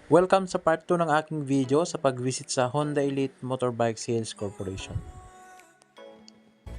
Welcome sa part 2 ng aking video sa pag-visit sa Honda Elite Motorbike Sales Corporation.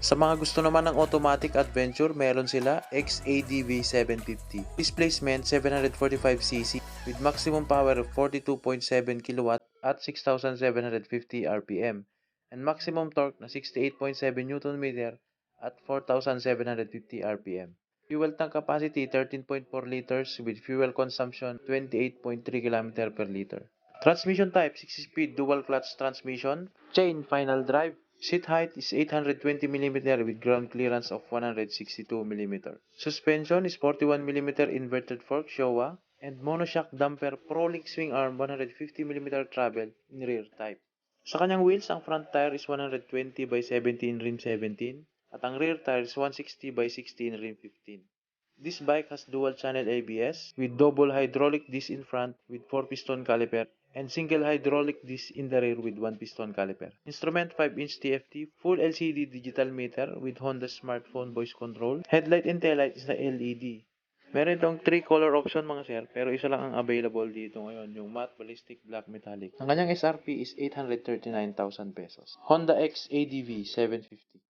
Sa mga gusto naman ng automatic adventure, meron sila XADV 750. Displacement 745cc with maximum power of 42.7 kW at 6,750 RPM and maximum torque na 68.7 Nm at 4,750 RPM. Fuel tank capacity 13.4 liters with fuel consumption 28.3 km per liter. Transmission type 6-speed dual clutch transmission. Chain final drive. Seat height is 820 mm with ground clearance of 162 mm. Suspension is 41 mm inverted fork Showa and monoshock damper ProLink swing arm 150 mm travel in rear type. Sa kanyang wheels, ang front tire is 120 by 17 rim 17 at ang rear tire is 160 by 16 rim 15. This bike has dual channel ABS with double hydraulic disc in front with 4-piston caliper and single hydraulic disc in the rear with 1-piston caliper. Instrument 5-inch TFT, full LCD digital meter with Honda smartphone voice control. Headlight and taillight is na LED. Meron itong 3 color option mga sir, pero isa lang ang available dito ngayon, yung matte ballistic black metallic. Ang kanyang SRP is 839,000 pesos. Honda X ADV 750.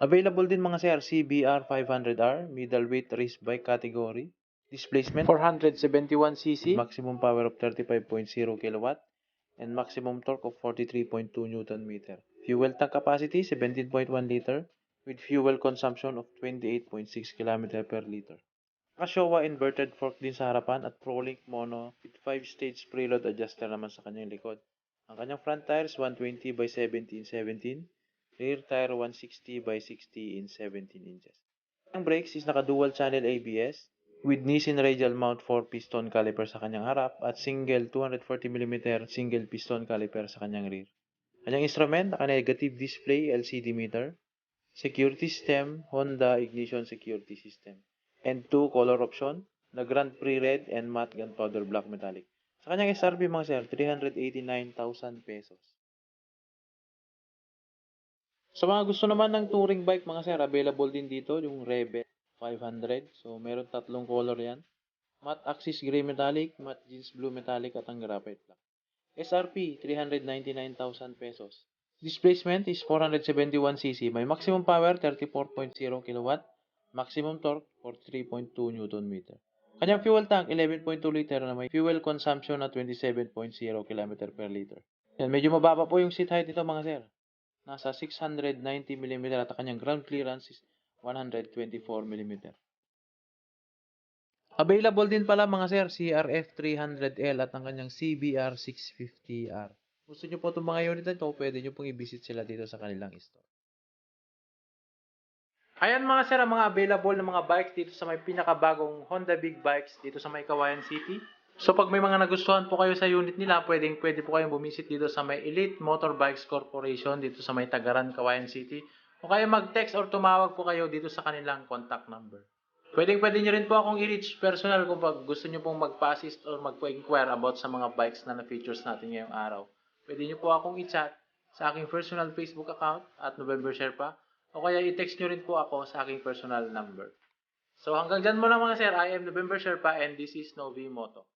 Available din mga sir, CBR 500R, middleweight race bike category. Displacement 471cc, maximum power of 35.0 kW, and maximum torque of 43.2 Nm. Fuel tank capacity 17.1 liter, with fuel consumption of 28.6 km per liter. Showa inverted fork din sa harapan at ProLink mono with 5-stage preload adjuster naman sa kanyang likod. Ang kanyang front tires 120 by 17 rear tire 160 by 60 in 17 inches. Ang brakes is naka-dual channel ABS with Nissin radial mount 4-piston caliper sa kanyang harap at single 240mm single piston caliper sa kanyang rear. Kanyang instrument, naka-negative display LCD meter, security system, Honda ignition security system, and 2 color option na Grand Prix Red and Matte Gunpowder Black Metallic. Sa kanyang SRP mga sir, 389,000 pesos. Sa mga gusto naman ng touring bike mga sir, available din dito yung Rebel 500. So meron tatlong color yan. Matte Axis Gray Metallic, Matte Jeans Blue Metallic at ang Graphite Black. SRP 399,000 pesos. Displacement is 471cc. May maximum power 34.0 kW, maximum torque 43.2 Nm. Kanyang fuel tank 11.2 liter na may fuel consumption na 27.0 km per liter. Yan, medyo mababa po yung seat height nito mga sir. Nasa 690 mm at ang kanyang ground clearance is 124 mm. Available din pala mga sir, CRF 300L at ang kanyang CBR 650R. Gusto nyo po itong mga unit na ito, pwede nyo pong i-visit sila dito sa kanilang store. Ayan mga sir, ang mga available na mga bikes dito sa may pinakabagong Honda Big Bikes dito sa may Kawayan City. So pag may mga nagustuhan po kayo sa unit nila, pwede po kayong bumisit dito sa may Elite Motorbikes Corporation dito sa may Tagaran, Kawayan City. O kaya mag-text or tumawag po kayo dito sa kanilang contact number. Pwede nyo rin po akong i-reach personal kung pag gusto nyo pong magpa-assist or magpa-inquire about sa mga bikes na na-features natin ngayong araw. Pwede nyo po akong i-chat sa aking personal Facebook account at November Sherpa o kaya i-text nyo rin po ako sa aking personal number. So hanggang dyan muna mga sir, I am November Sherpa and this is Novi Moto.